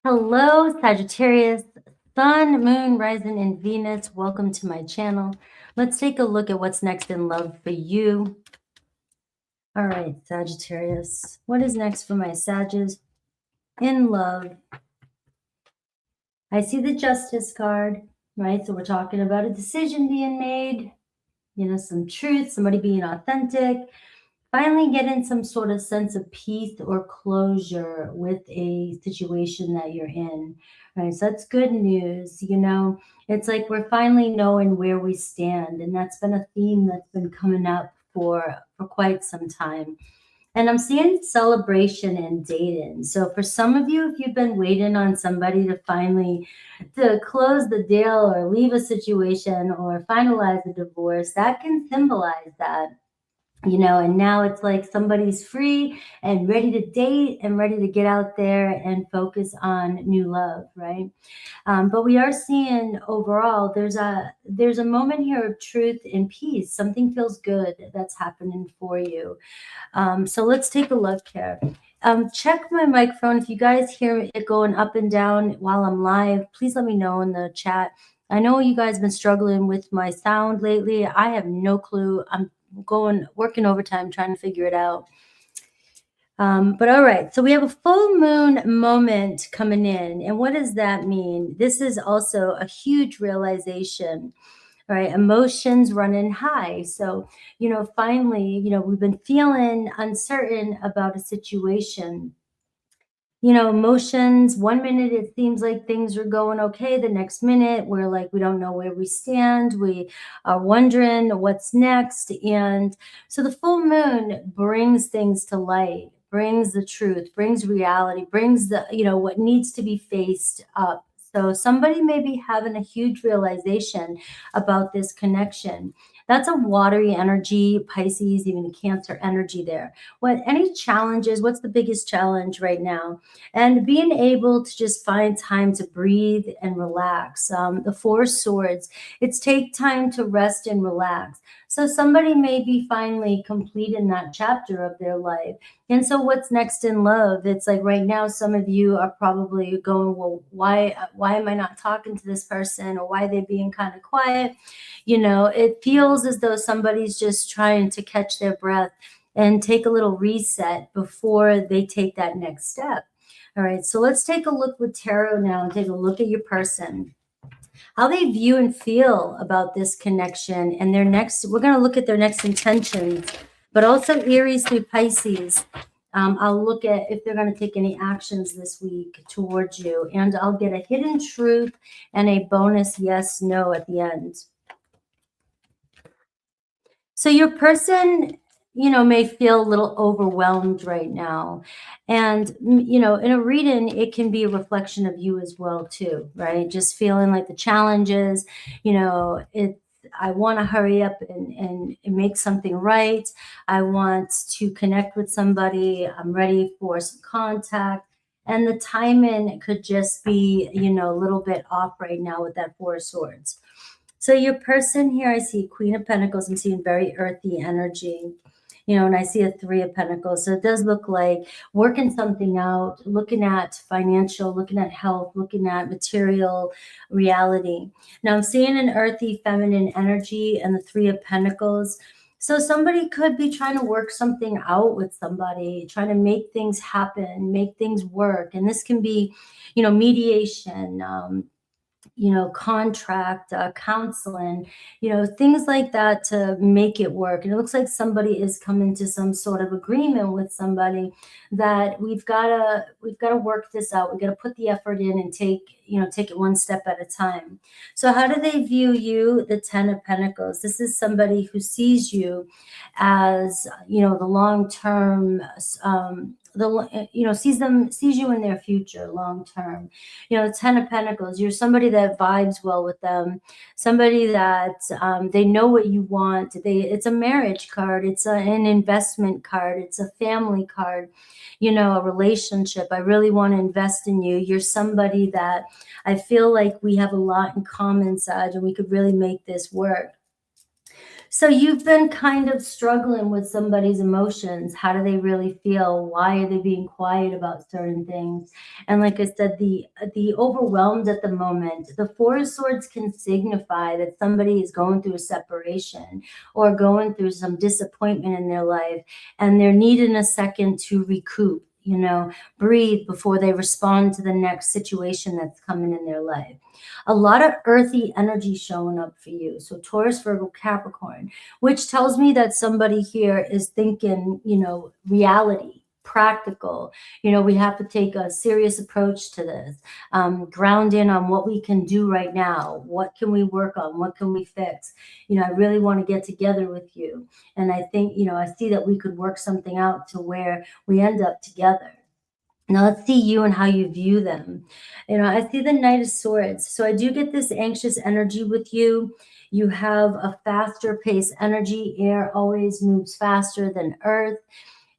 Hello, Sagittarius, Sun, Moon, Rising, and Venus. Welcome to my channel. Let's take a look at what's next in love for you. All right, Sagittarius. What is next for my Sagittarius in love? I see the Justice card, right? So we're talking about a decision being made, some truth, somebody being authentic, finally getting some sort of sense of peace or closure with a situation that you're in, right? So that's good news. It's like we're finally knowing where we stand, and that's been a theme that's been coming up for quite some time. And I'm seeing celebration and dating. So for some of you, if you've been waiting on somebody to close the deal or leave a situation or finalize a divorce, that can symbolize that. And now it's like somebody's free and ready to date and ready to get out there and focus on new love, right? But we are seeing overall there's a moment here of truth and peace. Something feels good that's happening for you. So let's take a look here. Check my microphone. If you guys hear it going up and down while I'm live, please let me know in the chat. I know you guys have been struggling with my sound lately. I have no clue. I'm working overtime trying to figure it out. But all right, so we have a full moon moment coming in. And what does that mean? This is also a huge realization, right? Emotions running high. So, finally, we've been feeling uncertain about a situation. Emotions, one minute it seems like things are going okay. The next minute we're like, we don't know where we stand. We are wondering what's next. And so the full moon brings things to light, brings the truth, brings reality, brings what needs to be faced up. So somebody may be having a huge realization about this connection. That's a watery energy, Pisces, even a Cancer energy there. Any challenges? What's the biggest challenge right now? And being able to just find time to breathe and relax. The Four of Swords, it's take time to rest and relax. So somebody may be finally completing that chapter of their life. And so what's next in love? It's like right now, some of you are probably going, well, why am I not talking to this person? Or why are they being kind of quiet? It feels as though somebody's just trying to catch their breath and take a little reset before they take that next step. All right, so let's take a look with tarot now and take a look at your person, how they view and feel about this connection and we're going to look at their next intentions, but also Aries through Pisces. I'll look at if they're going to take any actions this week towards you, and I'll get a hidden truth and a bonus yes, no at the end. So your person, may feel a little overwhelmed right now. And, in a reading, it can be a reflection of you as well, too, right? Just feeling like the challenges, I want to hurry up and make something right. I want to connect with somebody. I'm ready for some contact. And the timing could just be, a little bit off right now with that Four of Swords. So your person here, I see Queen of Pentacles. I'm seeing very earthy energy, and I see a Three of Pentacles. So it does look like working something out, looking at financial, looking at health, looking at material reality. Now I'm seeing an earthy feminine energy and the Three of Pentacles. So somebody could be trying to work something out with somebody, trying to make things happen, make things work. And this can be, mediation, contract, counseling, things like that to make it work. And it looks like somebody is coming to some sort of agreement with somebody that we've got to work this out. We've got to put the effort in and take it one step at a time. So how do they view you? The Ten of Pentacles. This is somebody who sees you as, the long-term, sees you in their future long term. Ten of Pentacles, you're somebody that vibes well with them, somebody that they know what you want. It's a marriage card, it's an investment card, it's a family card, a relationship. I really want to invest in you. You're somebody that I feel like we have a lot in common, Sag, and we could really make this work. So you've been kind of struggling with somebody's emotions. How do they really feel? Why are they being quiet about certain things? And like I said, the overwhelmed at the moment, the Four of Swords can signify that somebody is going through a separation or going through some disappointment in their life, and they're needing a second to recoup, breathe before they respond to the next situation that's coming in their life. A lot of earthy energy showing up for you. So Taurus, Virgo, Capricorn, which tells me that somebody here is thinking, reality, practical. We have to take a serious approach to this. Ground in on what we can do right now. What can we work on? What can we fix? I really want to get together with you. And I think, I see that we could work something out to where we end up together. Now let's see you and how you view them. I see the Knight of Swords. So I do get this anxious energy with you. You have a faster pace energy. Air always moves faster than earth.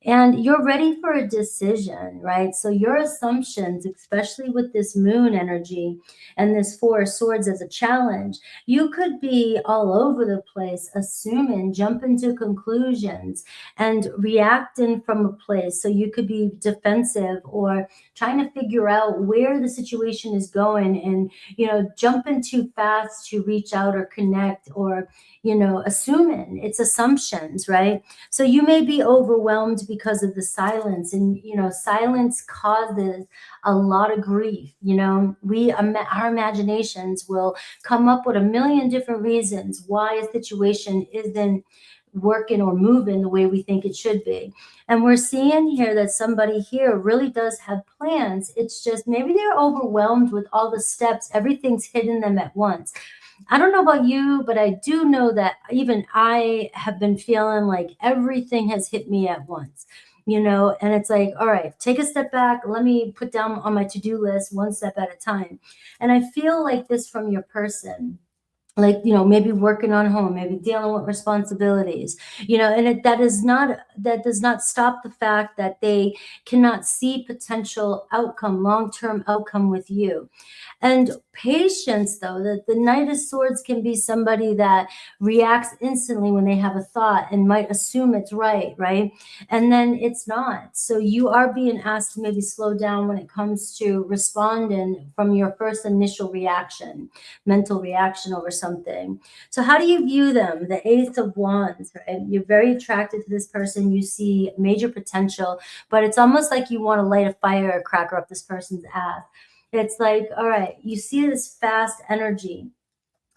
And you're ready for a decision, right? So your assumptions, especially with this moon energy and this Four of Swords as a challenge, you could be all over the place, assuming, jumping to conclusions and reacting from a place. So you could be defensive or trying to figure out where the situation is going and, jumping too fast to reach out or connect or, assuming. It's assumptions, right? So you may be overwhelmed because of the silence, and silence causes a lot of grief. Our imaginations will come up with a million different reasons why a situation isn't working or moving the way we think it should be. And we're seeing here that somebody here really does have plans. It's just maybe they're overwhelmed with all the steps. Everything's hitting them at once. I don't know about you, but I do know that even I have been feeling like everything has hit me at once, and it's like, all right, take a step back. Let me put down on my to-do list one step at a time. And I feel like this from your person. Like, maybe working on home, maybe dealing with responsibilities, and that does not stop the fact that they cannot see potential outcome, long-term outcome with you. And patience, though, that the Knight of Swords can be somebody that reacts instantly when they have a thought and might assume it's right? And then it's not. So you are being asked to maybe slow down when it comes to responding from your first initial reaction, mental reaction over something. So how do you view them? The Ace of Wands, right? You're very attracted to this person. You see major potential, but it's almost like you want to light a firecracker up this person's ass. It's like, all right, you see this fast energy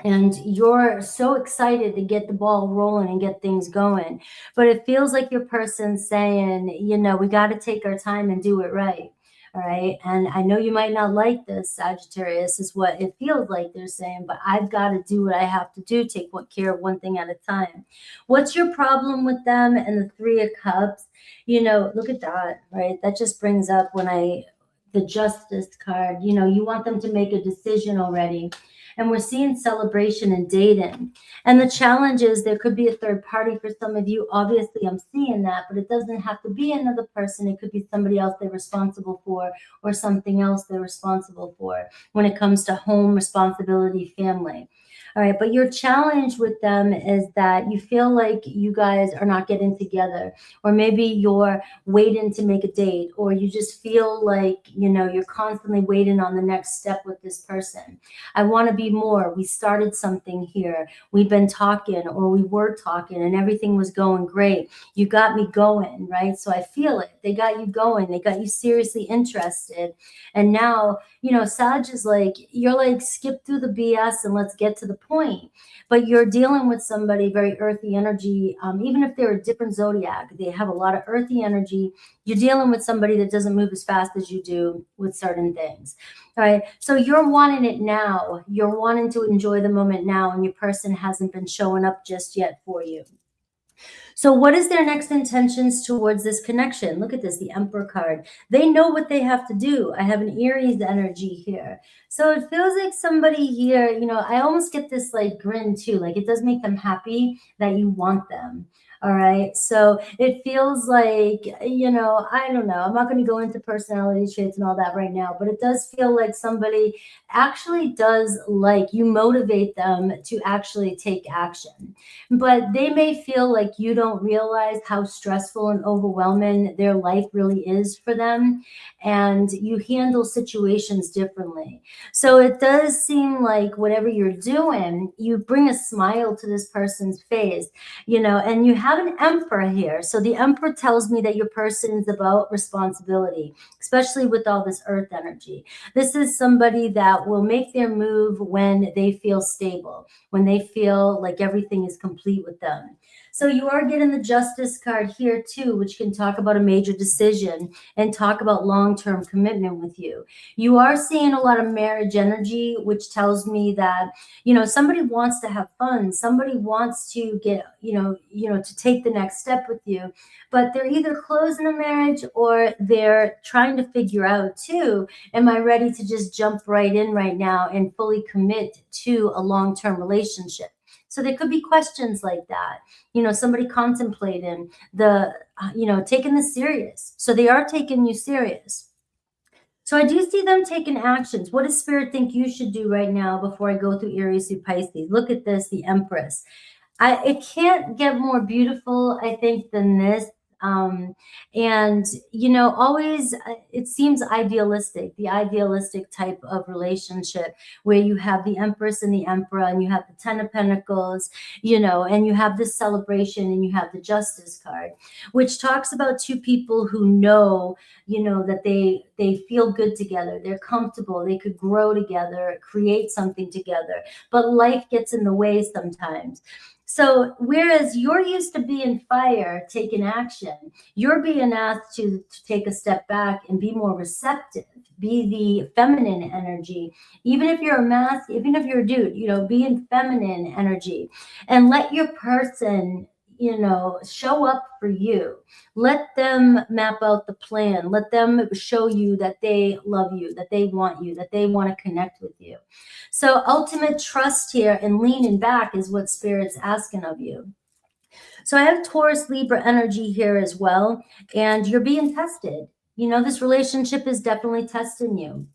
and you're so excited to get the ball rolling and get things going. But it feels like your person's saying, we got to take our time and do it right. All right. And I know you might not like this, Sagittarius, is what it feels like they're saying, but I've got to do what I have to do, take care of one thing at a time. What's your problem with them? And the Three of Cups, look at that, right? That just brings up the Justice card. You want them to make a decision already. And we're seeing celebration and dating. And the challenge is there could be a third party for some of you. Obviously, I'm seeing that, but it doesn't have to be another person. It could be somebody else they're responsible for or something else they're responsible for when it comes to home responsibility, family. All right, but your challenge with them is that you feel like you guys are not getting together, or maybe you're waiting to make a date, or you just feel like, you're constantly waiting on the next step with this person. I want to be more. We started something here. We've been talking, or we were talking, and everything was going great. You got me going, right? So I feel it. They got you going. They got you seriously interested. And now, Sag is like, you're like, skip through the BS and let's get to the point. But you're dealing with somebody very earthy energy. Even if they're a different zodiac, they have a lot of earthy energy. You're dealing with somebody that doesn't move as fast as you do with certain things. All right. So you're wanting it now. You're wanting to enjoy the moment now, and your person hasn't been showing up just yet for you. So what is their next intentions towards this connection? Look at this, the Emperor card. They know what they have to do. I have an Aries energy here. So it feels like somebody here, I almost get this like grin too. Like it does make them happy that you want them. All right. So it feels like, I don't know. I'm not going to go into personality traits and all that right now, but it does feel like somebody actually does like you motivate them to actually take action. But they may feel like you don't realize how stressful and overwhelming their life really is for them. And you handle situations differently. So it does seem like whatever you're doing, you bring a smile to this person's face, and you have an emperor here. So the emperor tells me that your person is about responsibility, especially with all this earth energy. This is somebody that will make their move when they feel stable, when they feel like everything is complete with them. So you are getting the justice card here too, which can talk about a major decision and talk about long-term commitment with you. You are seeing a lot of marriage energy, which tells me that somebody wants to have fun, somebody wants to get to take the next step with you, but they're either closing a marriage or they're trying to figure out too, am I ready to just jump right in right now and fully commit to a long-term relationship? So there could be questions like that, somebody contemplating taking this serious. So they are taking you serious. So I do see them taking actions. What does Spirit think you should do right now before I go through Aries through Pisces? Look at this, the Empress. It can't get more beautiful, I think, than this. And always it seems idealistic, the idealistic type of relationship where you have the Empress and the Emperor, and you have the Ten of Pentacles, and you have this celebration, and you have the Justice card, which talks about two people who know, that they feel good together, they're comfortable, they could grow together, create something together, but life gets in the way sometimes. So whereas you're used to being fire, taking action, you're being asked to take a step back and be more receptive, be the feminine energy. Even if you're a mask, even if you're a dude, be in feminine energy and let your person, show up for you. Let them map out the plan. Let them show you that they love you, that they want you, that they want to connect with you. So ultimate trust here and leaning back is what Spirit's asking of you. So I have Taurus Libra energy here as well, and you're being tested. This relationship is definitely testing you.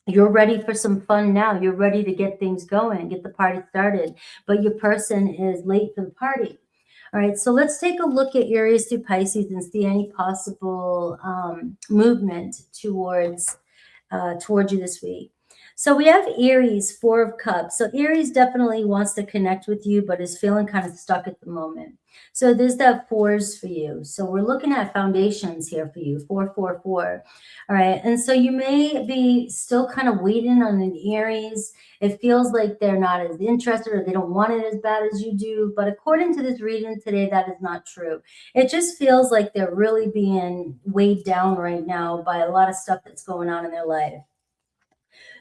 You're ready for some fun now. You're ready to get things going, get the party started, but your person is late for the party. All right, so let's take a look at Aries through Pisces and see any possible movement towards you this week. So we have Aries, Four of Cups. So Aries definitely wants to connect with you, but is feeling kind of stuck at the moment. So there's that fours for you. So we're looking at foundations here for you, 444. All right. And so you may be still kind of waiting on an Aries. It feels like they're not as interested or they don't want it as bad as you do. But according to this reading today, that is not true. It just feels like they're really being weighed down right now by a lot of stuff that's going on in their life.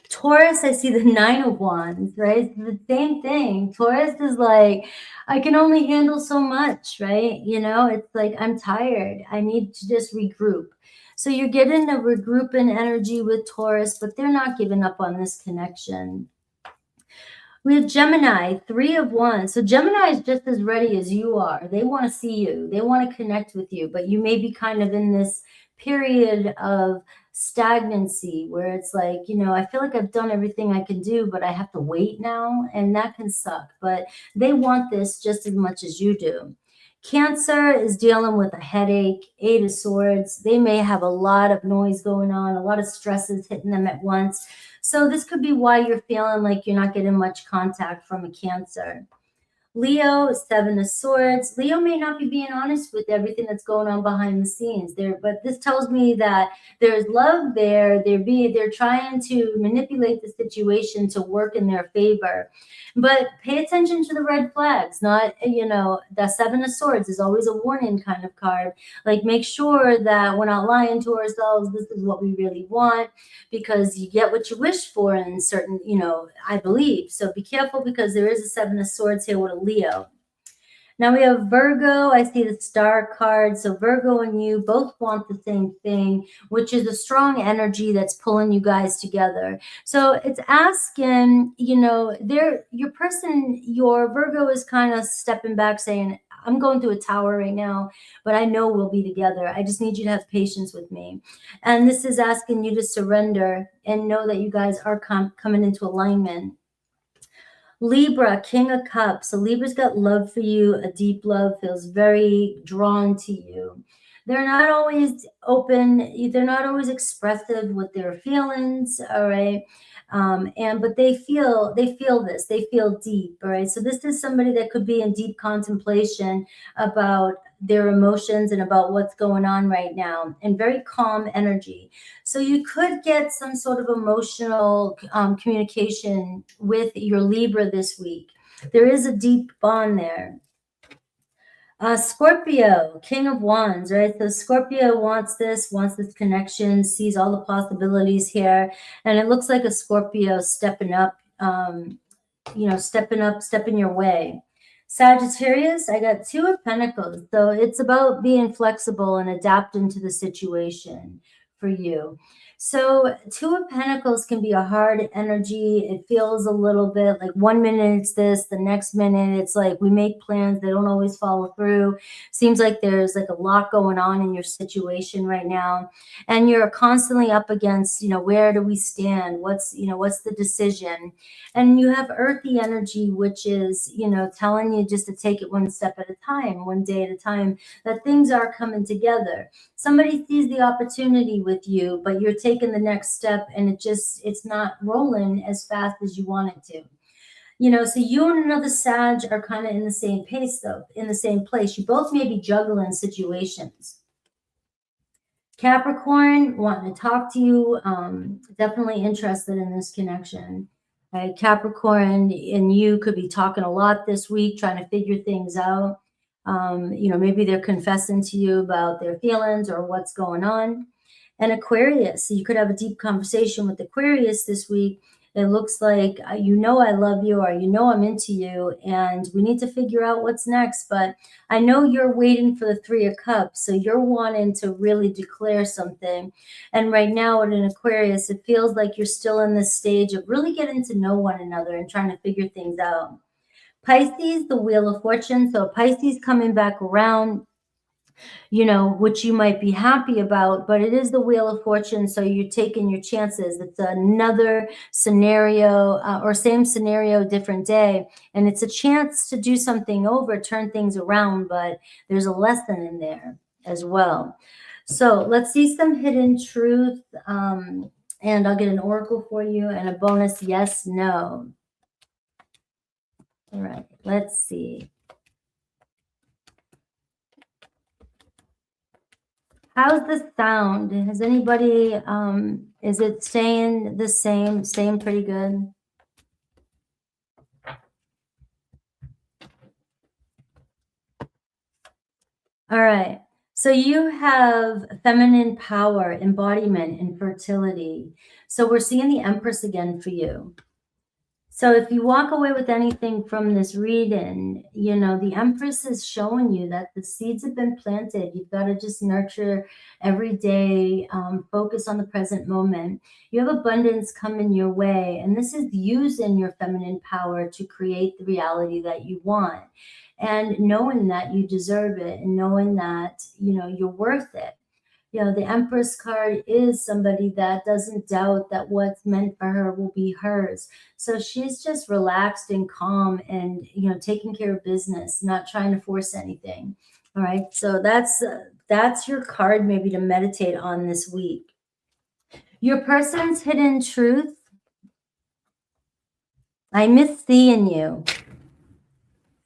Taurus, I see the Nine of Wands, right? It's the same thing. Taurus is like, I can only handle so much, right? It's like, I'm tired. I need to just regroup. So you're getting a regrouping energy with Taurus, but they're not giving up on this connection. We have Gemini, Three of Wands. So Gemini is just as ready as you are. They want to see you. They want to connect with you, but you may be kind of in this period of stagnancy where it's like, I feel like I've done everything I can do, but I have to wait now, and that can suck. But they want this just as much as you do. Cancer is dealing with a headache, Eight of Swords. They may have a lot of noise going on, a lot of stresses hitting them at once. So this could be why you're feeling like you're not getting much contact from a Cancer. Leo, Seven of Swords. Leo may not be being honest with everything that's going on behind the scenes there, but this tells me that there's love there. They're trying to manipulate the situation to work in their favor. But pay attention to the red flags. Not, the Seven of Swords is always a warning kind of card. Like, make sure that we're not lying to ourselves. This is what we really want, because you get what you wish for in certain, I believe. So be careful, because there is a Seven of Swords here with a Leo. Now we have Virgo. I see the Star card. So Virgo and you both want the same thing, which is a strong energy that's pulling you guys together. So it's asking, your Virgo is kind of stepping back saying, I'm going through a tower right now, but I know we'll be together. I just need you to have patience with me. And this is asking you to surrender and know that you guys are coming into alignment. Libra, King of Cups. So Libra's got love for you, a deep love, feels very drawn to you. They're not always open. They're not always expressive with their feelings. All right. But they feel this. They feel deep. All right. So this is somebody that could be in deep contemplation about their emotions and about what's going on right now, and very calm energy. So you could get some sort of emotional communication with your Libra this week. There is a deep bond there. Scorpio, King of Wands, right? So Scorpio wants this connection, sees all the possibilities here. And it looks like a Scorpio stepping up, stepping your way. Sagittarius, I got 2 of Pentacles. So it's about being flexible and adapting to the situation for you. So 2 of Pentacles can be a hard energy. It feels a little bit like 1 minute it's this, the next minute it's like we make plans, they don't always follow through. Seems like there's like a lot going on in your situation right now. And you're constantly up against, where do we stand? What's the decision? And you have earthy energy, which is, telling you just to take it one step at a time, one day at a time, that things are coming together. Somebody sees the opportunity with you, but you're taking the next step and it's not rolling as fast as you want it to. So you and another Sag are kind of in the same pace, though, in the same place. You both may be juggling situations. Capricorn, wanting to talk to you, definitely interested in this connection. Right? Capricorn and you could be talking a lot this week, trying to figure things out. Maybe they're confessing to you about their feelings or what's going on. And Aquarius, so you could have a deep conversation with Aquarius this week. It looks like, I love you, or I'm into you, and we need to figure out what's next. But I know you're waiting for the 3 of Cups, so you're wanting to really declare something. And right now in an Aquarius, it feels like you're still in this stage of really getting to know one another and trying to figure things out. Pisces, the Wheel of Fortune. So Pisces coming back around, which you might be happy about, but it is the Wheel of Fortune. So you're taking your chances. It's another scenario or same scenario, different day. And it's a chance to do something over, turn things around, but there's a lesson in there as well. So let's see some hidden truth. And I'll get an oracle for you and a bonus yes, no. All right, let's see. How's the sound? Has anybody, is it staying the same, staying pretty good? All right. So you have feminine power, embodiment, and fertility. So we're seeing the Empress again for you. So if you walk away with anything from this reading, the Empress is showing you that the seeds have been planted. You've got to just nurture every day, focus on the present moment. You have abundance coming your way, and this is using your feminine power to create the reality that you want, and knowing that you deserve it, and knowing that, you're worth it. The Empress card is somebody that doesn't doubt that what's meant for her will be hers. So she's just relaxed and calm and, taking care of business, not trying to force anything. All right. So that's your card maybe to meditate on this week. Your person's hidden truth. I miss seeing you.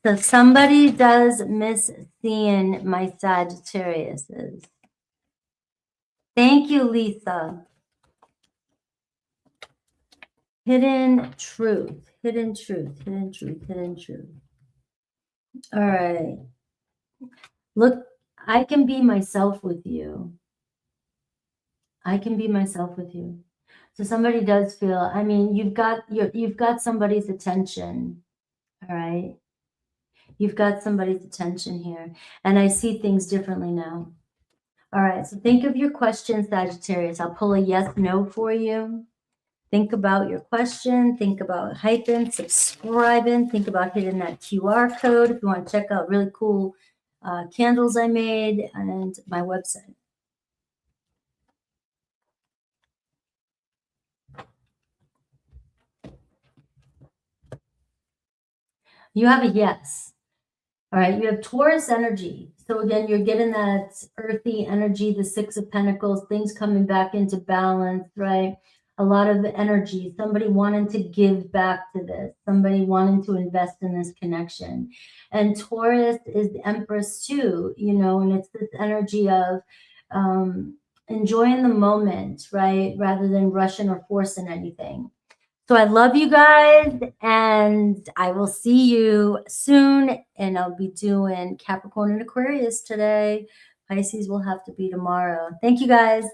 So somebody does miss seeing my Sagittariuses. Thank you, Lisa. Hidden truth, hidden truth, hidden truth, hidden truth. All right. Look, I can be myself with you. I can be myself with you. So somebody does feel, you've got somebody's attention. All right. You've got somebody's attention here. And I see things differently now. All right, so think of your question, Sagittarius. I'll pull a yes, no for you. Think about your question. Think about hyping, subscribing. Think about hitting that QR code if you want to check out really cool candles I made, and my website. You have a yes. All right, you have Taurus energy. So again, you're getting that earthy energy, the Six of Pentacles, things coming back into balance, right? A lot of energy, somebody wanting to give back to this, somebody wanting to invest in this connection. And Taurus is the Empress too, you know, and it's this energy of enjoying the moment, right? Rather than rushing or forcing anything. So I love you guys, and I will see you soon. And I'll be doing Capricorn and Aquarius today. Pisces will have to be tomorrow. Thank you, guys.